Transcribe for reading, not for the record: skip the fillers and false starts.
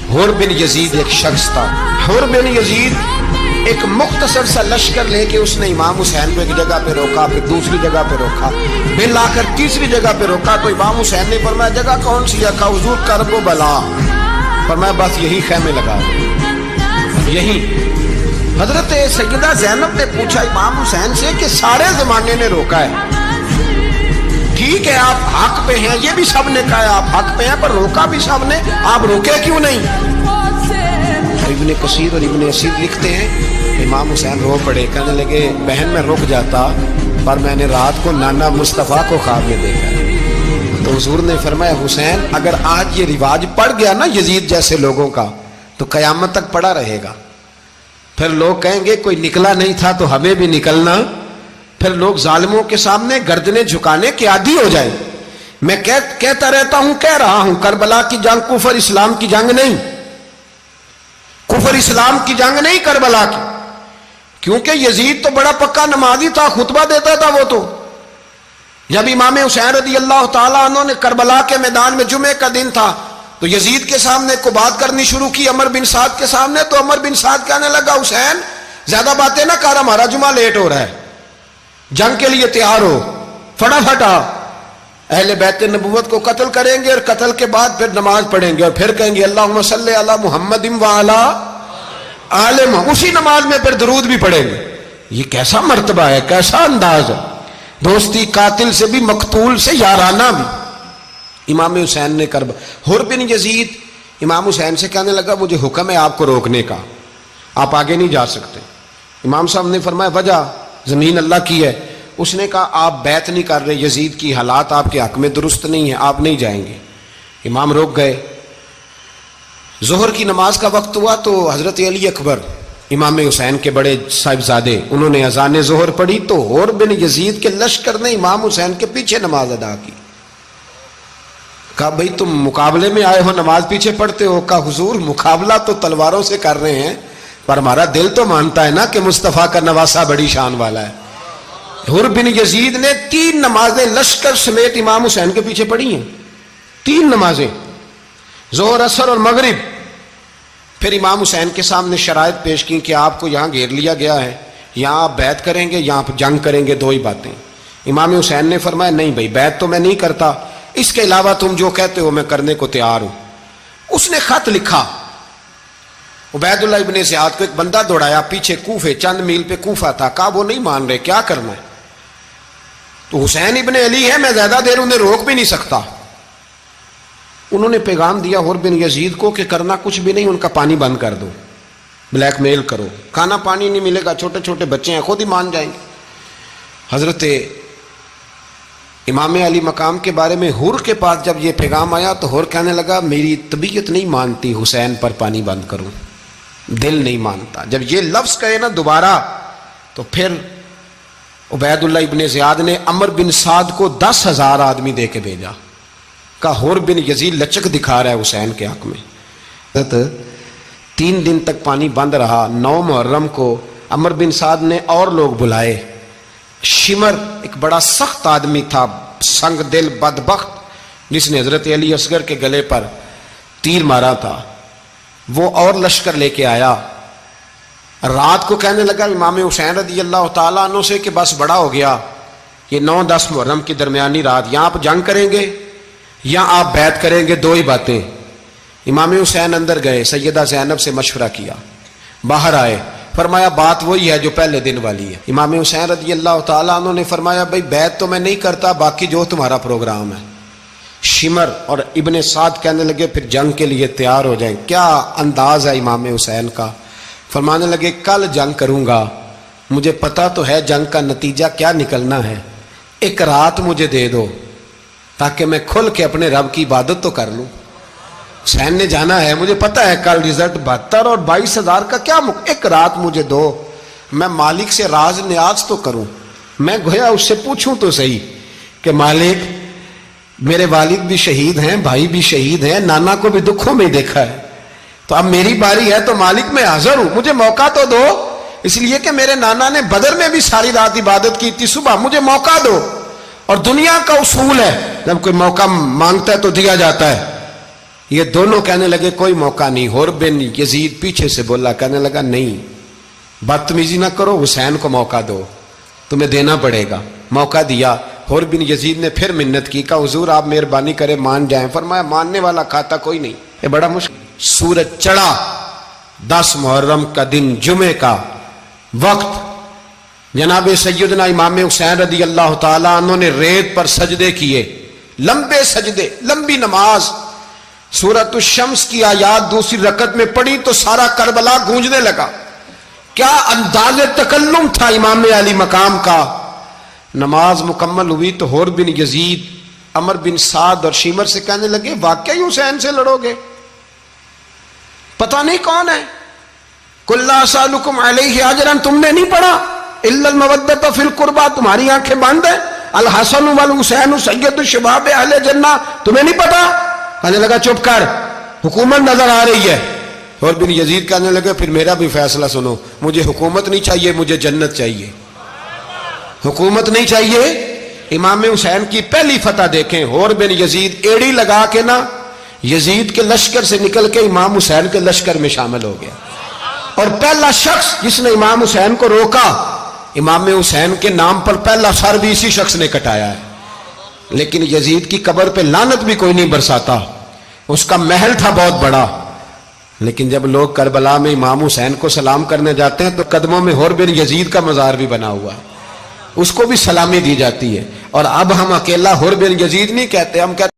حر بن یزید ایک شخص تھا. حر بن یزید ایک مختصر سا لشکر لے کے اس نے امام حسین کو ایک جگہ پہ روکا, پھر دوسری جگہ پہ روکا, پھر آ کر تیسری جگہ پہ روکا. تو امام حسین نے فرمایا جگہ کون سی ہے؟ کہا حضور کرب و بلا. فرمایا بس یہی خیمے لگا دو, یہی. حضرت سیدہ زینب نے پوچھا امام حسین سے کہ سارے زمانے نے روکا ہے, ٹھیک ہے آپ حق پہ ہیں, یہ بھی سب نے کہا ہے آپ حق پہ ہیں, پر روکا بھی سب نے, آپ روکے کیوں نہیں؟ ابن کثیر اور ابن اسیر لکھتے ہیں امام حسین رو پڑے, کہنے لگے بہن میں رک جاتا پر میں نے رات کو نانا مصطفیٰ کو خواب میں دیکھا. تو حضور نے فرمایا حسین اگر آج یہ رواج پڑ گیا نا یزید جیسے لوگوں کا تو قیامت تک پڑا رہے گا. پھر لوگ کہیں گے کوئی نکلا نہیں تھا تو ہمیں بھی نکلنا, پھر لوگ ظالموں کے سامنے گردنیں جھکانے کے عادی ہو جائیں. میں کہتا رہتا ہوں, کہہ رہا ہوں, کربلا کی جنگ کفر اسلام کی جنگ نہیں, کفر اسلام کی جنگ نہیں کربلا کی, کیونکہ یزید تو بڑا پکا نمازی تھا, خطبہ دیتا تھا وہ تو. جب امام حسین رضی اللہ تعالیٰ عنہ نے کربلا کے میدان میں جمعے کا دن تھا تو یزید کے سامنے کو بات کرنی شروع کی, عمر بن سعد کے سامنے. تو عمر بن سعد کہنے لگا حسین زیادہ باتیں نہ کر, ہمارا جمعہ لیٹ ہو رہا ہے, جنگ کے لیے تیار ہو, فٹافٹ آ. اہل بیت نبوت کو قتل کریں گے اور قتل کے بعد پھر نماز پڑھیں گے اور پھر کہیں گے اللہم صلی علی محمد وعلی آل محمد, اسی نماز میں پھر درود بھی پڑھیں گے. یہ کیسا مرتبہ ہے, کیسا انداز ہے, دوستی قاتل سے بھی مقتول سے یارانہ بھی. امام حسین نے حر بن یزید امام حسین سے کہنے لگا مجھے حکم ہے آپ کو روکنے کا, آپ آگے نہیں جا سکتے. امام صاحب نے فرمایا وجہ زمین اللہ کی ہے. اس نے کہا آپ بیعت نہیں کر رہے, یزید کی حالات آپ کے حق میں درست نہیں ہیں, آپ نہیں جائیں گے. امام روک گئے. ظہر کی نماز کا وقت ہوا تو حضرت علی اکبر امام حسین کے بڑے صاحبزادے انہوں نے اذان ظہر پڑھی تو حر بن یزید کے لشکر نے امام حسین کے پیچھے نماز ادا کی. کہا بھئی تم مقابلے میں آئے ہو, نماز پیچھے پڑھتے ہو؟ کہا حضور مقابلہ تو تلواروں سے کر رہے ہیں پر ہمارا دل تو مانتا ہے نا کہ مصطفیٰ کا نواسہ بڑی شان والا ہے. حر بن یزید نے 3 نمازیں لشکر سمیت امام حسین کے پیچھے پڑھی ہیں, 3 نمازیں, ظہر عصر اور مغرب. پھر امام حسین کے سامنے شرائط پیش کی کہ آپ کو یہاں گھیر لیا گیا ہے, یہاں آپ بیعت کریں گے, یہاں جنگ کریں گے, 2 ہی باتیں. امام حسین نے فرمایا نہیں بھائی بیعت تو میں نہیں کرتا, اس کے علاوہ تم جو کہتے ہو میں کرنے کو تیار ہوں. اس نے خط لکھا, عبید اللہ ابن زیاد کو ایک بندہ دوڑایا پیچھے کوفے, چند میل پہ کوفہ تھا. کہا وہ نہیں مان رہے, کیا کرنا ہے؟ تو حسین ابن علی ہے, میں زیادہ دیر انہیں روک بھی نہیں سکتا. انہوں نے پیغام دیا حر بن یزید کو کہ کرنا کچھ بھی نہیں, ان کا پانی بند کر دو, بلیک میل کرو, کھانا پانی نہیں ملے گا, چھوٹے چھوٹے بچے ہیں خود ہی مان جائیں گے. حضرت امام علی مقام کے بارے میں حر کے پاس جب یہ پیغام آیا تو حر کہنے لگا میری طبیعت نہیں مانتی حسین پر پانی بند کروں, دل نہیں مانتا. جب یہ لفظ کہے نا دوبارہ تو پھر عبید اللہ ابن زیاد نے عمر بن سعد کو 10,000 آدمی دے کے بھیجا. کہا حر بن یزید لچک دکھا رہا ہے حسین کے حق میں. 3 دن تک پانی بند رہا. 9 محرم کو عمر بن سعد نے اور لوگ بلائے. شمر ایک بڑا سخت آدمی تھا, سنگ دل بدبخت, جس نے حضرت علی اصغر کے گلے پر تیر مارا تھا, وہ اور لشکر لے کے آیا. رات کو کہنے لگا امام حسین رضی اللہ تعالیٰ عنہ سے کہ بس بڑا ہو گیا, یہ 9-10 محرم کی درمیانی رات, یہاں آپ جنگ کریں گے یا آپ بیعت کریں گے, 2 ہی باتیں. امام حسین اندر گئے, سیدہ زینب سے مشورہ کیا, باہر آئے, فرمایا بات وہی ہے جو پہلے دن والی ہے. امام حسین رضی اللہ تعالیٰ عنہ نے فرمایا بھائی بیعت تو میں نہیں کرتا, باقی جو تمہارا پروگرام ہے. شمر اور ابن سعد کہنے لگے پھر جنگ کے لیے تیار ہو جائیں. کیا انداز ہے امام حسین کا. فرمانے لگے کل جنگ کروں گا, مجھے پتا تو ہے جنگ کا نتیجہ کیا نکلنا ہے, 1 رات مجھے دے دو تاکہ میں کھل کے اپنے رب کی عبادت تو کر لوں. حسین نے جانا ہے, مجھے پتا ہے کل رزلٹ 72 اور 22,000 کا کیا 1 رات مجھے دو, میں مالک سے راز نیاز تو کروں. میں گویا اس سے پوچھوں تو صحیح کہ مالک میرے والد بھی شہید ہیں, بھائی بھی شہید ہیں, نانا کو بھی دکھوں میں دیکھا ہے, تو اب میری باری ہے تو مالک میں حاضر ہوں, مجھے موقع تو دو. اس لیے کہ میرے نانا نے بدر میں بھی ساری رات عبادت کی تھی, صبح مجھے موقع دو. اور دنیا کا اصول ہے جب کوئی موقع مانگتا ہے تو دیا جاتا ہے. یہ دونوں کہنے لگے کوئی موقع نہیں. حر بن یزید پیچھے سے بولا, کہنے لگا نہیں بدتمیزی نہ کرو, حسین کو موقع دو, تمہیں دینا پڑے گا. موقع دیا. حر بن یزید نے پھر منت کی, کہا حضور آپ مہربانی کرے مان جائیں. فرمایا ماننے والا کھاتا کوئی نہیں. یہ بڑا مشکل. سورج چڑھا, 10 محرم کا دن, جمعے کا وقت. جناب سیدنا امام حسین رضی اللہ تعالیٰ عنہ نے ریت پر سجدے کیے, لمبے سجدے, لمبی نماز. سورۃ الشمس کی آیات دوسری رکعت میں پڑھی تو سارا کربلا گونجنے لگا. کیا انداز تکلم تھا امام علی مقام کا. نماز مکمل ہوئی تو حر بن یزید, عمر بن سعد اور شیمر سے کہنے لگے واقعی حسین سے لڑو گے؟ پتہ نہیں کون ہے. قل لا اسالکم علیہ اجرا, تم نے نہیں پڑھا الا المودۃ فی القربى, تمہاری آنکھیں بند ہیں. الحسن والحسین سید الشباب اہل جنہ, تمہیں نہیں پتا؟ کہنے لگا چپ کر, حکومت نظر آ رہی ہے. اور بن یزید کہنے لگے پھر میرا بھی فیصلہ سنو, مجھے حکومت نہیں چاہیے, مجھے جنت چاہیے. حکومت نہیں چاہیے. امام حسین کی پہلی فتح دیکھیں, اور بن یزید ایڑی لگا کے نا یزید کے لشکر سے نکل کے امام حسین کے لشکر میں شامل ہو گیا. اور پہلا شخص جس نے امام حسین کو روکا, امام حسین کے نام پر پہلا سر بھی اسی شخص نے کٹایا ہے. لیکن یزید کی قبر پہ لعنت بھی کوئی نہیں برساتا, اس کا محل تھا بہت بڑا. لیکن جب لوگ کربلا میں امام حسین کو سلام کرنے جاتے ہیں تو قدموں میں حر بن یزید کا مزار بھی بنا ہوا ہے, اس کو بھی سلامی دی جاتی ہے. اور اب ہم اکیلا حر بن یزید نہیں کہتے, ہم کہتے